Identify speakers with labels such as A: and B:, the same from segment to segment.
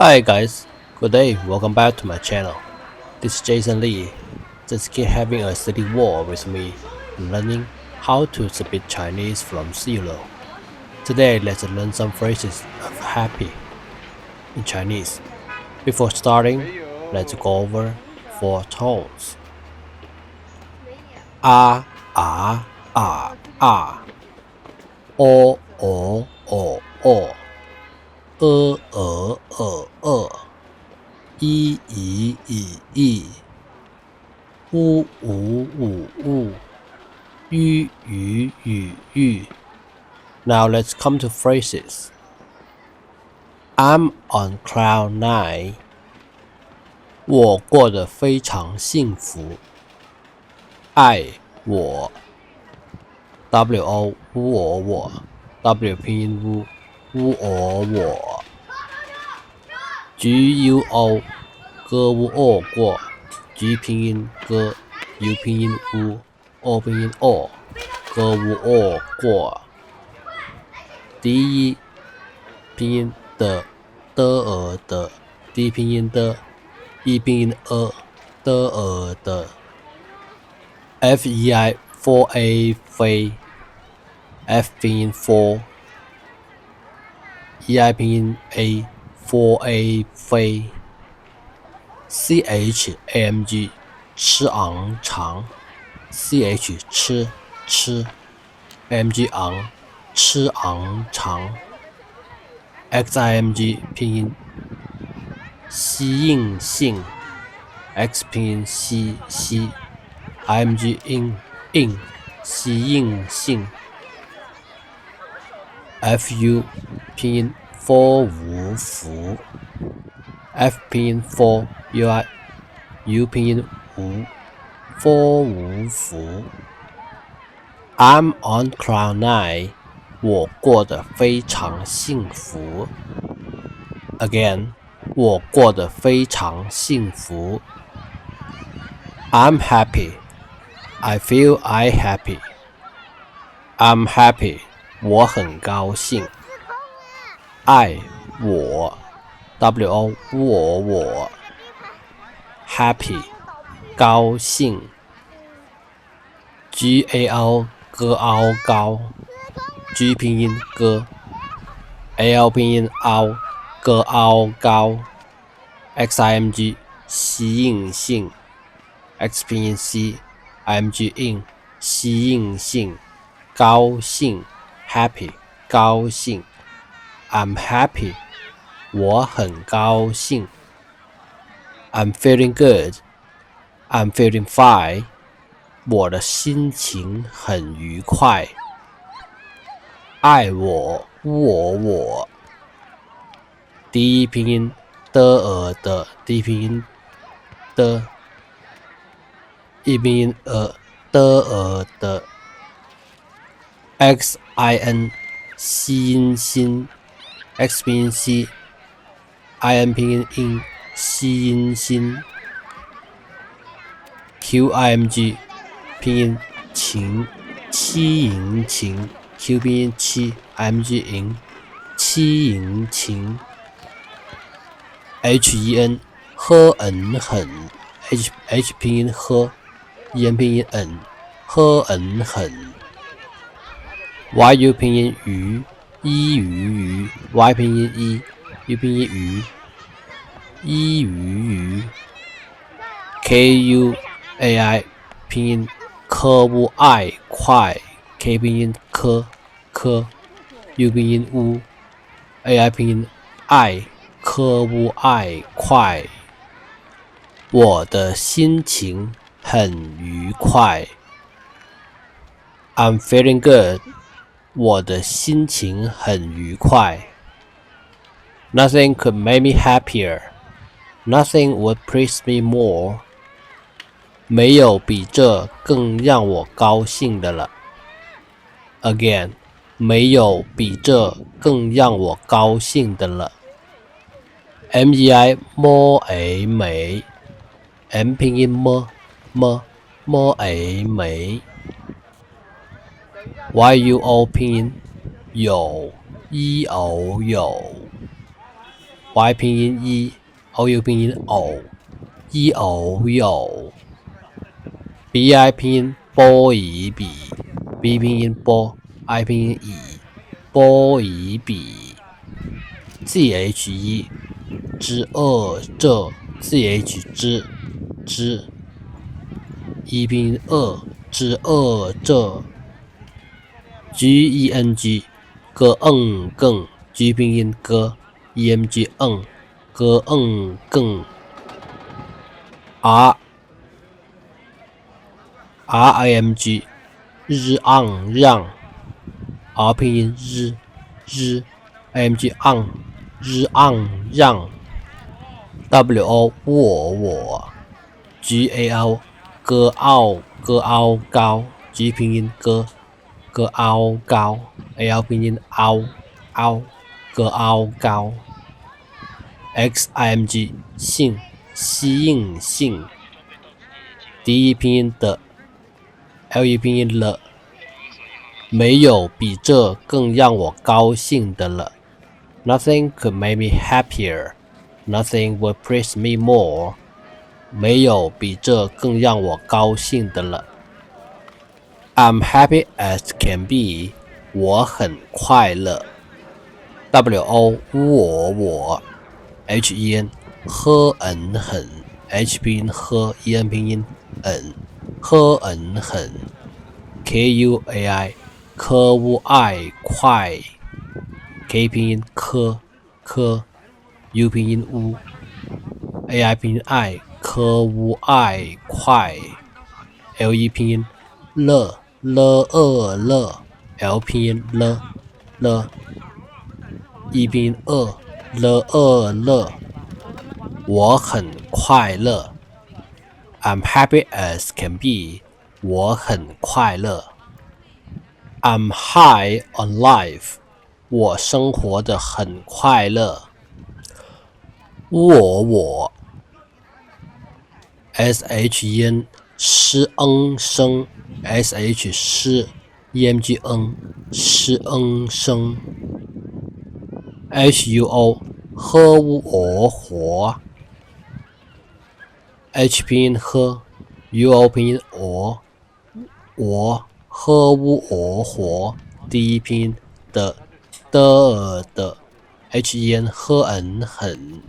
A: Hi guys, good day, welcome back to my channel. This is Jason Lee. Just keep having a steady walk with me and learning how to speak Chinese from zero. Today let's learn some phrases of happy in Chinese. Before starting, let's go over four tones. 啊啊啊啊，哦哦哦哦，咦咦咦咦，呜呜呜呜，吁吁吁吁。Now let's come to phrases. I'm on cloud nine. 我过得非常幸福。爱我 ，W-O 乌我 W 拼音乌我 ，G-U-O 歌乌过 G 拼音歌 U 拼音乌 O 拼音歌乌过。第一拼音的的 D 拼音的 E 拼音的 FEI for A 飞 F 拼音 for EI 拼音 A for A 飞 CHANG 吃昂长 CH 吃 AMG 昂吃昂长 XIMG 拼音吸引性 X 拼音吸 IMG 应吸引性 FU 拼音 for 无福 F 拼音 for UI U 拼音无 for 无福 I'm on cloud nine 我过得非常幸福 Again 我过得非常幸福 I'm happy I feel I happy I'm happy 我很高兴爱我 WO 我 Happy 高兴 GAO 歌凹高 G 拼音歌 AL 拼音凹歌凹高 XIMG 吸引性 X 拼音 C IMG 应吸引性高兴 Happy 高兴 I'm happy 我很高兴 I'm feeling good I'm feeling fine 我的心情很愉快爱我我第一拼音的第一拼音的一拼音的 XIN 吸音心 X 拼音 C IN 拼音音吸音心 QIMG 拼音情欺淫情 Q 拼音七 IMG 淫欺淫情 HEN 喝很 H 拼音喝 EN 拼音喝很 YU 拼音鱼鱼 Y 拼音一 U 拼音鱼 KUAI 拼音科乌爱快 K 拼音科 U 拼音乌 AI 拼音爱科乌爱快我的心情很愉快 I'm feeling good 我的心情很愉快 Nothing could make me happier Nothing would please me more 没有比这更让我高兴的了 Again 没有比这更让我高兴的了 MEI 摸美 M 拼音摸美 YUO 拼音有有，Y 拼音一，OU 拼音偶，一偶有。BI 拼音波以比，B 拼音波，I 拼音以，波以比。ZH1之二这，ZH 之一拼音二之二这。GENG 歌更，G 拼音歌，EMG 歌更。RIMG 日让，R 拼音日，IMG 日让。WO 我，GAO 歌傲高，G 拼音歌傲高，AL 拼音嗷歌傲高。XIMG 吸引性，D 拼音的，LE 拼音了，没有比这更让我高兴的了。Nothing could make me happier. Nothing would please me more. 没有比这更让我高兴的了。I'm happy as can be. 我很快乐。WO 我，HEN 很，H 拼音呵，EN 拼音很。KUAI 科乌爱快，K 拼音科，U 拼音乌，AI 拼音爱，科乌爱快。LE 拼音乐，L 拼音了，E 拼音乐，我很快乐。I'm happy as can be. 我很快乐。I'm high on life. 我生活的很快乐。我 SHEN 诗声 SH 诗 EMG 诗声。HUO 呵我活， H 拼音呵，UO 拼音我呵我活。第一拼音的，HEN 呵很。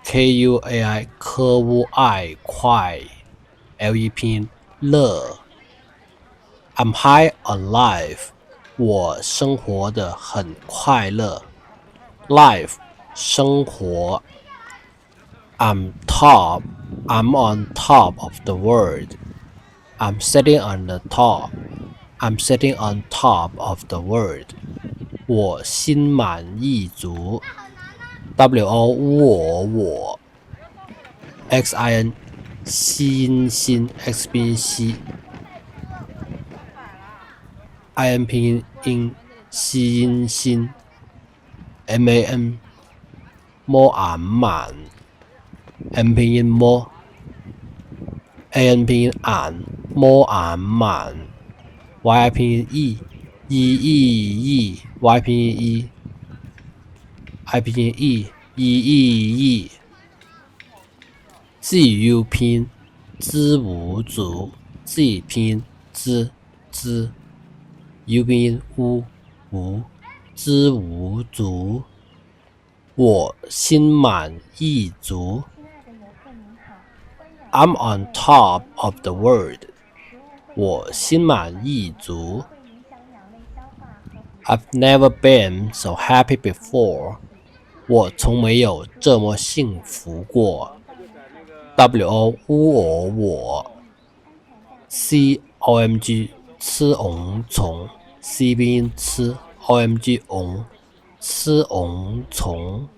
A: KUAI 科乌爱快， LE 拼音乐。I'm high on life. 我生活的很快乐。Life 生活。I'm on top of the world. I'm sitting on top of the world. 我心满意足。WO 我 XIN 心 X 拼音西， IN 拼音吸音心。MAN 摸俺满， M 拼音摸， AN 拼音俺，摸俺满。YI 拼音意，Y 拼音一，I 拼音意。ZU 拼音知无足， Z 拼音知，U 拼音无知无足。我心满意足。I'm on top of the world. 我心满意足。I've never been so happy before. 我从没有这么幸福过。WO 我 COMG 吃从 C 拼音吃 OMG 吃从。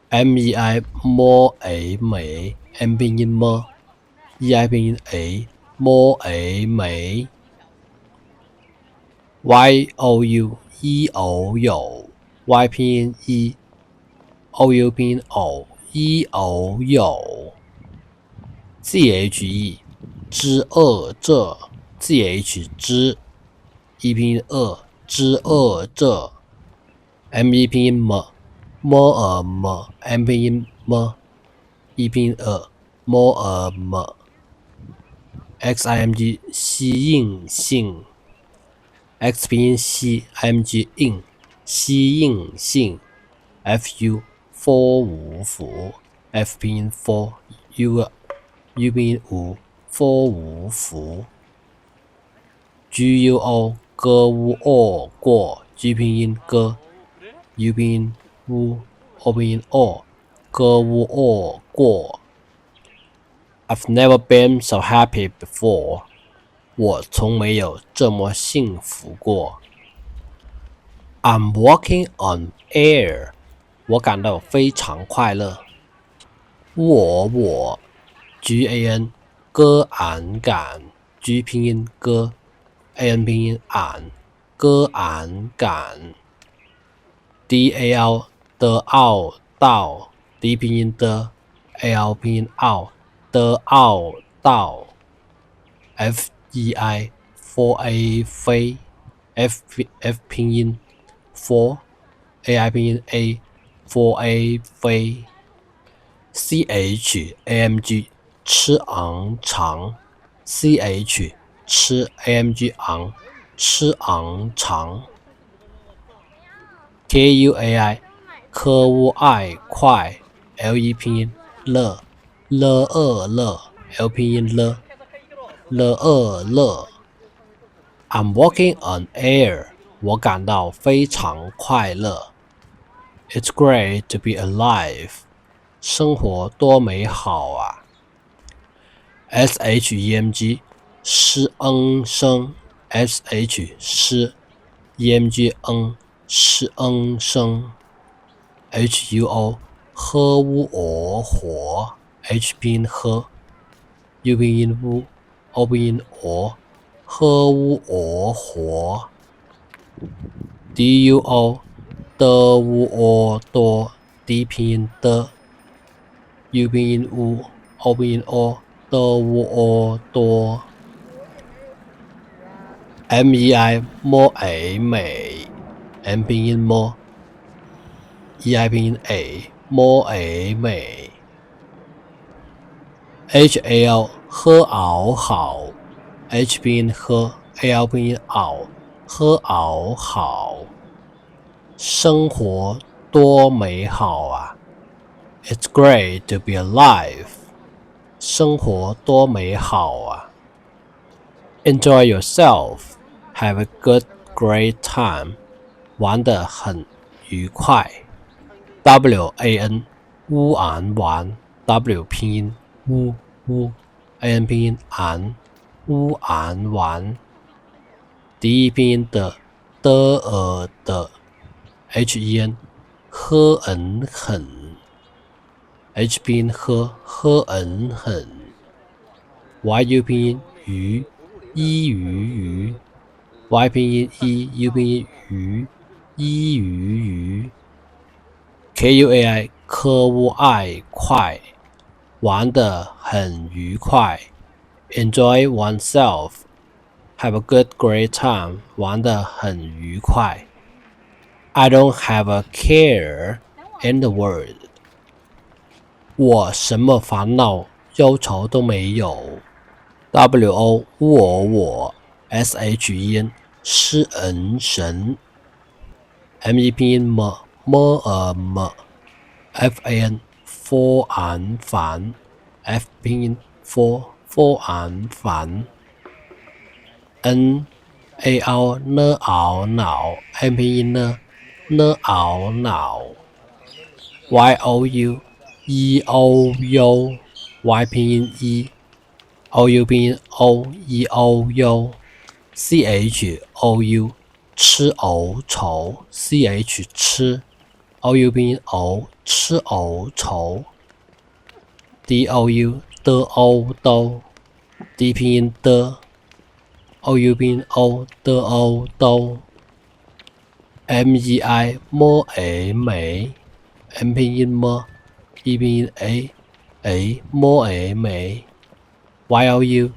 A: MEI 摸美 M 拼音摸 EI 拼音摸美。YOU 有 Y 拼音一 OU 拼音偶有。ZHE 之二这 ZH 之一拼音二之二这。，me 拼音 m，m拼音 m，e 拼音，ximg 吸引性 ，x 拼音吸 ，img 应吸引性 ，fu for 五福 ，f 拼音 for，u 拼音五 for 五福 ，guo 歌舞哦过 ，g 拼音歌 ，u 拼音乌 ，o 拼音哦，歌舞哦过。I've never been so happy before. 我从没有这么幸福过。I'm walking on air. 我感到非常快乐。我 GAN 歌俺感 G 拼音歌 AN 拼音俺歌俺感 DAL 的奥道 D 拼音的 AL 拼音奥的奥道 FEI for A 飞 F 拼音 for AI 拼音 A for A 飞 CHAMG 吃昂长 CH 吃 AMG 昂吃昂长 KUAI 科乌爱快 LE 拼音乐乐L 拼音乐乐 I'm walking on air 我感到非常快乐 It's great to be alive 生活多美好啊 SHEMG 诗声 SH 诗 EMG 诗声 HUO 喝乌火 H 拼音喝 U 拼音乌 O 拼音喝乌火 DUO 的乌多 D 拼音的 U 拼音乌 O 拼音的乌多 MEI 美 M 拼音EI 拼音美 HAL 喝熬好 H 拼音喝 AL 拼音喝熬好生活多美好啊 It's great to be alive 生活多美好啊 Enjoy yourself Have a good great time 玩得很愉快 WAN 乌安玩 W 拼音乌AN 拼音安乌安玩 D 拼音的的 HEN 喝很 H 拼音喝很 YU 拼音鱼鱼 Y 拼音U 拼音鱼 KUAI 科乌爱快玩得很愉快 Enjoy oneself Have a good great time 玩得很愉快 I don't have a care in the world 我什么烦恼忧愁都没有 WO 我 SHEN 诗神 ME 拼音FAN for 烦 F 拼音 for 烦 NAL 呢熬恼 M 拼音呢熬恼 YOU Y 拼音OU 拼音 OU CHOU 吃藕愁 CH 吃 OU 拼音吃藕愁 DOU 的兜 D 拼音的 OU 拼音兜 MEI 美 M 拼音E 拼音美 YOU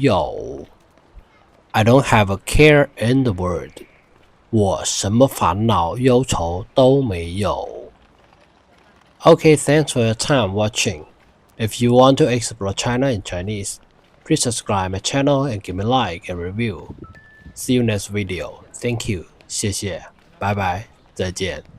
A: 有 I don't have a care in the world 我什么烦恼忧愁都没有。Okay, thanks for your time watching. If you want to explore China in Chinese, please subscribe my channel and give me a like and review. See you next video. Thank you. 谢谢，拜拜，再见。